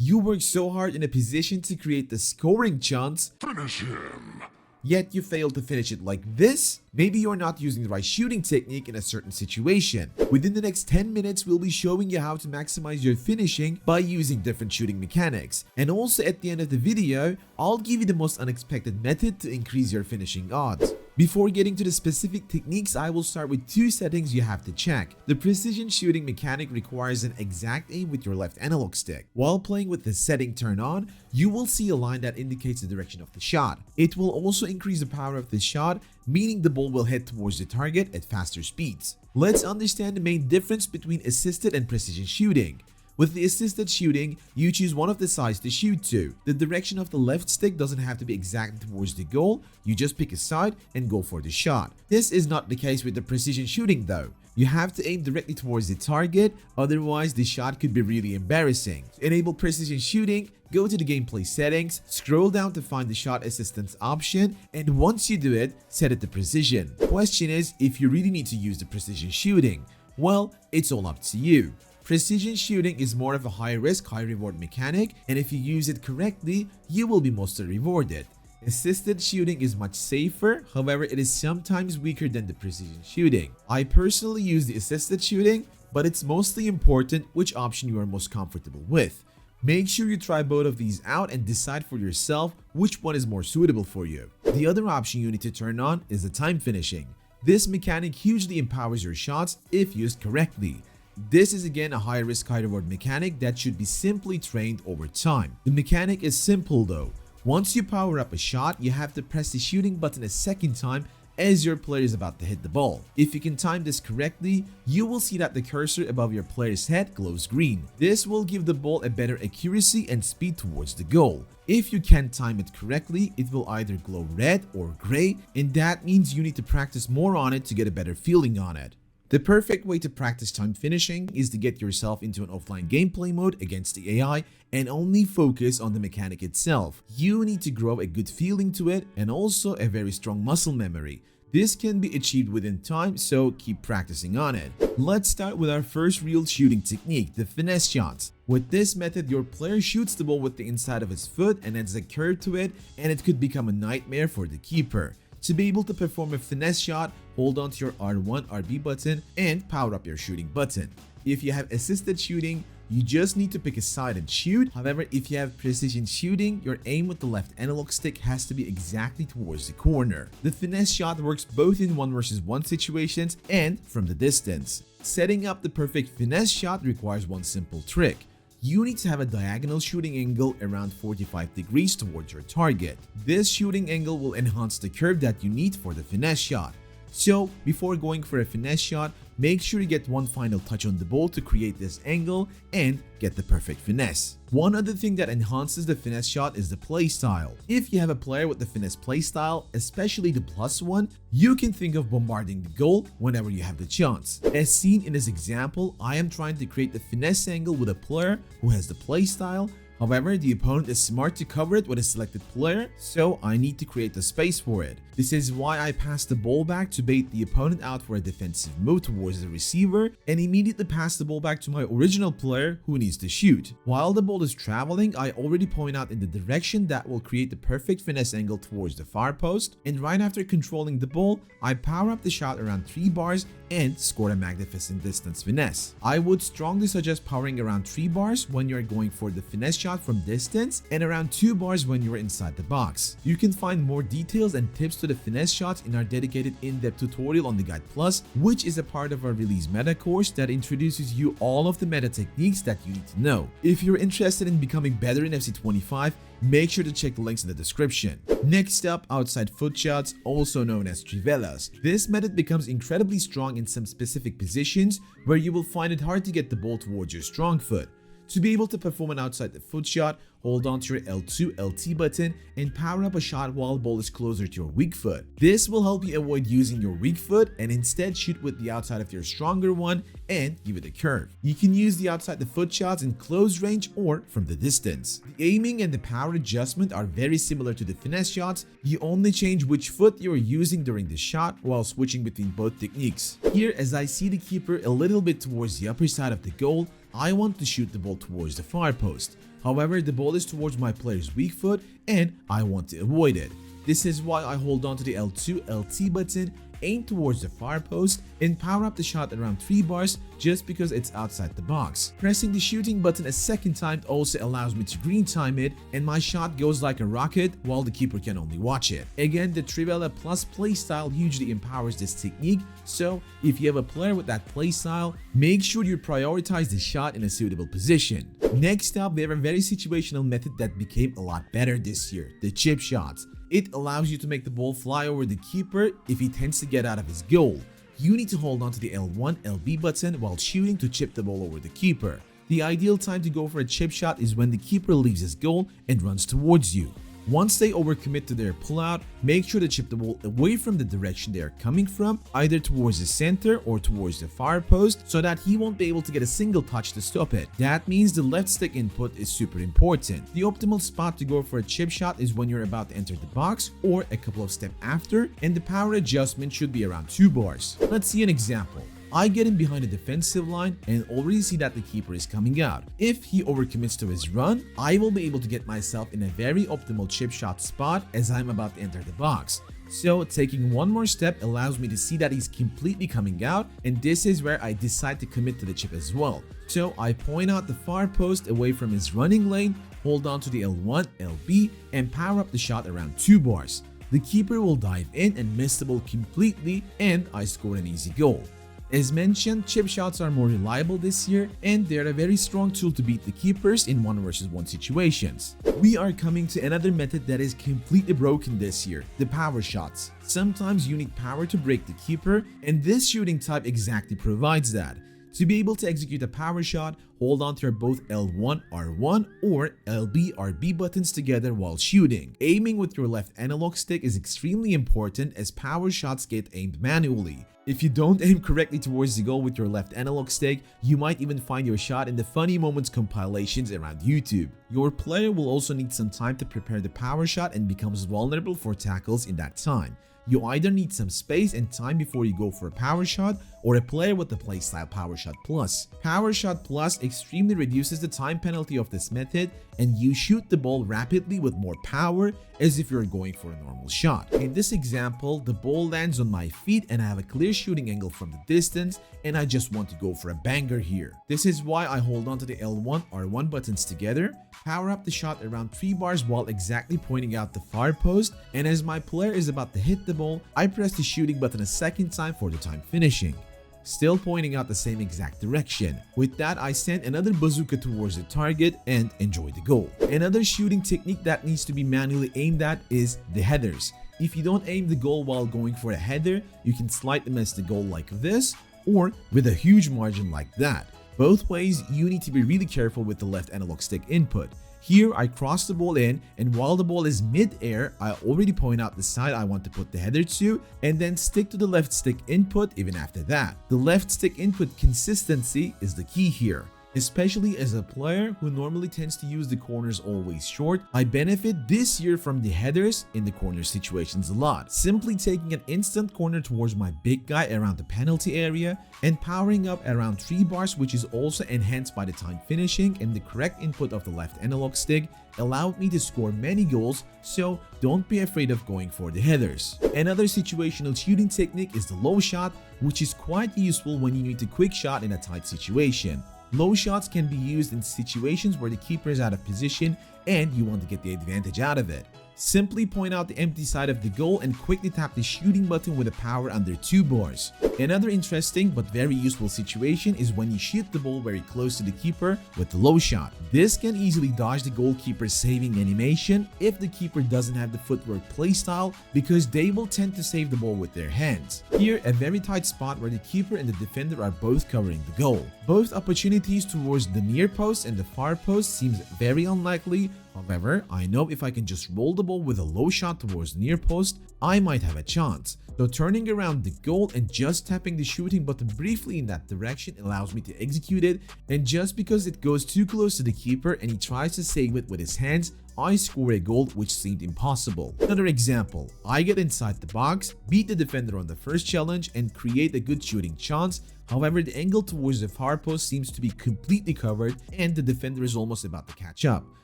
You work so hard in a position to create the scoring chance, Finish him. yet you fail to finish it like this? Maybe you're not using the right shooting technique in a certain situation. Within the next 10 minutes, we'll be showing you how to maximize your finishing by using different shooting mechanics. And also at the end of the video, I'll give you the most unexpected method to increase your finishing odds. Before getting to the specific techniques, I will start with two settings you have to check. The precision shooting mechanic requires an exact aim with your left analog stick. While playing with the setting turned on, you will see a line that indicates the direction of the shot. It will also increase the power of the shot, meaning the ball will head towards the target at faster speeds. Let's understand the main difference between assisted and precision shooting. With the assisted shooting, you choose one of the sides to shoot to. The direction of the left stick doesn't have to be exactly towards the goal, you just pick a side and go for the shot. This is not the case with the precision shooting though. You have to aim directly towards the target, otherwise the shot could be really embarrassing. To enable precision shooting, go to the gameplay settings, scroll down to find the shot assistance option, and once you do it, set it to precision. Question is, if you really need to use the precision shooting, well, it's all up to you. Precision shooting is more of a high risk, high reward mechanic, and if you use it correctly, you will be mostly rewarded. Assisted shooting is much safer, however it is sometimes weaker than the precision shooting. I personally use the assisted shooting, but it's mostly important which option you are most comfortable with. Make sure you try both of these out and decide for yourself which one is more suitable for you. The other option you need to turn on is the time finishing. This mechanic hugely empowers your shots if used correctly. This is again a high risk, high reward mechanic that should be simply trained over time. The mechanic is simple though. Once you power up a shot, you have to press the shooting button a second time as your player is about to hit the ball. If you can time this correctly, you will see that the cursor above your player's head glows green. This will give the ball a better accuracy and speed towards the goal. If you can't time it correctly, it will either glow red or gray, and that means you need to practice more on it to get a better feeling on it. The perfect way to practice time finishing is to get yourself into an offline gameplay mode against the AI and only focus on the mechanic itself. You need to grow a good feeling to it and also a very strong muscle memory. This can be achieved within time, so keep practicing on it. Let's start with our first real shooting technique, the finesse shot. With this method, your player shoots the ball with the inside of his foot and adds a curve to it, and it could become a nightmare for the keeper. To be able to perform a finesse shot, hold on to your R1, RB button and power up your shooting button. If you have assisted shooting, you just need to pick a side and shoot. However, if you have precision shooting, your aim with the left analog stick has to be exactly towards the corner. The finesse shot works both in 1 versus 1 situations and from the distance. Setting up the perfect finesse shot requires one simple trick. You need to have a diagonal shooting angle around 45 degrees towards your target. This shooting angle will enhance the curve that you need for the finesse shot. So, before going for a finesse shot, make sure you get one final touch on the ball to create this angle and get the perfect finesse. One other thing that enhances the finesse shot is the playstyle. If you have a player with the finesse playstyle, especially the +1, you can think of bombarding the goal whenever you have the chance. As seen in this example, I am trying to create the finesse angle with a player who has the playstyle. However, the opponent is smart to cover it with a selected player, so I need to create the space for it. This is why I pass the ball back to bait the opponent out for a defensive move towards the receiver and immediately pass the ball back to my original player who needs to shoot. While the ball is traveling, I already point out in the direction that will create the perfect finesse angle towards the far post, and right after controlling the ball, I power up the shot around 3 bars and score a magnificent distance finesse. I would strongly suggest powering around 3 bars when you're going for the finesse shot from distance and around 2 bars when you're inside the box. You can find more details and tips to the finesse shots in our dedicated in-depth tutorial on the Guide Plus, which is a part of our release meta course that introduces you all of the meta techniques that you need to know. If you're interested in becoming better in FC25, make sure to check the links in the description. Next up, outside foot shots, also known as Trivelas. This method becomes incredibly strong in some specific positions where you will find it hard to get the ball towards your strong foot. To be able to perform an outside the foot shot, hold on to your L2, LT button and power up a shot while the ball is closer to your weak foot. This will help you avoid using your weak foot and instead shoot with the outside of your stronger one and give it a curve. You can use the outside the foot shots in close range or from the distance. The aiming and the power adjustment are very similar to the finesse shots. You only change which foot you are using during the shot while switching between both techniques. Here, as I see the keeper a little bit towards the upper side of the goal, I want to shoot the ball towards the far post. However, the ball is towards my player's weak foot and I want to avoid it. This is why I hold on to the L2, LT button, aim towards the far post, and power up the shot around 3 bars just because it's outside the box. Pressing the shooting button a second time also allows me to green time it, and my shot goes like a rocket while the keeper can only watch it. Again, the Trivela plus playstyle hugely empowers this technique, so if you have a player with that playstyle, make sure you prioritize the shot in a suitable position. Next up, we have a very situational method that became a lot better this year, the chip shots. It allows you to make the ball fly over the keeper if he tends to get out of his goal. You need to hold on to the L1, LB button while shooting to chip the ball over the keeper. The ideal time to go for a chip shot is when the keeper leaves his goal and runs towards you. Once they overcommit to their pullout, make sure to chip the ball away from the direction they are coming from, either towards the center or towards the far post, so that he won't be able to get a single touch to stop it. That means the left stick input is super important. The optimal spot to go for a chip shot is when you're about to enter the box or a couple of steps after, and the power adjustment should be around 2 bars. Let's see an example. I get him behind the defensive line and already see that the keeper is coming out. If he overcommits to his run, I will be able to get myself in a very optimal chip shot spot as I'm about to enter the box. So taking one more step allows me to see that he's completely coming out, and this is where I decide to commit to the chip as well. So I point out the far post away from his running lane, hold on to the L1, LB, and power up the shot around 2 bars. The keeper will dive in and miss the ball completely, and I score an easy goal. As mentioned, chip shots are more reliable this year, and they're a very strong tool to beat the keepers in 1 versus 1 situations. We are coming to another method that is completely broken this year, the power shots. Sometimes you need power to break the keeper, and this shooting type exactly provides that. To be able to execute a power shot, hold on to your both L1 R1 or LB RB buttons together while shooting. Aiming with your left analog stick is extremely important as power shots get aimed manually. If you don't aim correctly towards the goal with your left analog stick, you might even find your shot in the funny moments compilations around YouTube. Your player will also need some time to prepare the power shot and becomes vulnerable for tackles in that time. You either need some space and time before you go for a power shot, or a player with the playstyle Powershot Plus. Powershot Plus extremely reduces the time penalty of this method, and you shoot the ball rapidly with more power as if you're going for a normal shot. In this example, the ball lands on my feet and I have a clear shooting angle from the distance, and I just want to go for a banger here. This is why I hold on to the L1 R1 buttons together, power up the shot around 3 bars while exactly pointing out the far post, and as my player is about to hit the ball, I press the shooting button a second time for the time finishing, still pointing out the same exact direction. With that, I send another bazooka towards the target and enjoy the goal. Another shooting technique that needs to be manually aimed at is the headers. If you don't aim the goal while going for a header, you can slightly miss the goal like this, or with a huge margin like that. Both ways, you need to be really careful with the left analog stick input. Here, I cross the ball in, and while the ball is mid-air, I already point out the side I want to put the header to, and then stick to the left stick input even after that. The left stick input consistency is the key here. Especially as a player who normally tends to use the corners always short, I benefit this year from the headers in the corner situations a lot. Simply taking an instant corner towards my big guy around the penalty area and powering up around 3 bars, which is also enhanced by the time finishing and the correct input of the left analog stick, allowed me to score many goals, so don't be afraid of going for the headers. Another situational shooting technique is the low shot, which is quite useful when you need a quick shot in a tight situation. Low shots can be used in situations where the keeper is out of position and you want to get the advantage out of it. Simply point out the empty side of the goal and quickly tap the shooting button with a power under 2 bars. Another interesting but very useful situation is when you shoot the ball very close to the keeper with the low shot. This can easily dodge the goalkeeper's saving animation if the keeper doesn't have the footwork playstyle, because they will tend to save the ball with their hands. Here, a very tight spot where the keeper and the defender are both covering the goal. Both opportunities towards the near post and the far post seems very unlikely. However, I know if I can just roll the ball with a low shot towards the near post, I might have a chance. So turning around the goal and just tapping the shooting button briefly in that direction allows me to execute it, and just because it goes too close to the keeper and he tries to save it with his hands, I score a goal which seemed impossible. Another example, I get inside the box, beat the defender on the first challenge and create a good shooting chance. However, the angle towards the far post seems to be completely covered and the defender is almost about to catch up.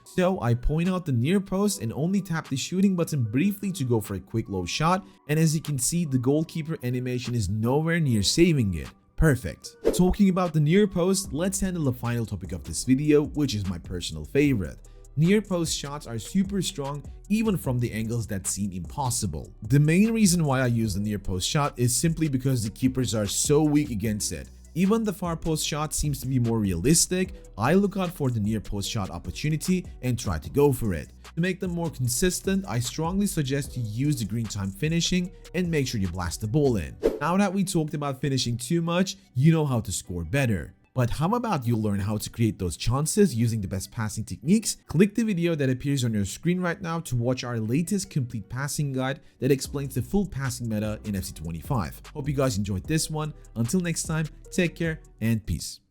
So I point out the near post and only tap the shooting button briefly to go for a quick low shot, and as you can see, the goalkeeper animation is nowhere near saving it. Perfect. Talking about the near post, let's handle the final topic of this video, which is my personal favorite. Near post shots are super strong even from the angles that seem impossible. The main reason why I use the near post shot is simply because the keepers are so weak against it. Even the far post shot seems to be more realistic. I look out for the near post shot opportunity and try to go for it. To make them more consistent, I strongly suggest you use the green time finishing and make sure you blast the ball in. Now that we talked about finishing too much, you know how to score better. But how about you learn how to create those chances using the best passing techniques? Click the video that appears on your screen right now to watch our latest complete passing guide that explains the full passing meta in FC25. Hope you guys enjoyed this one. Until next time, take care and peace.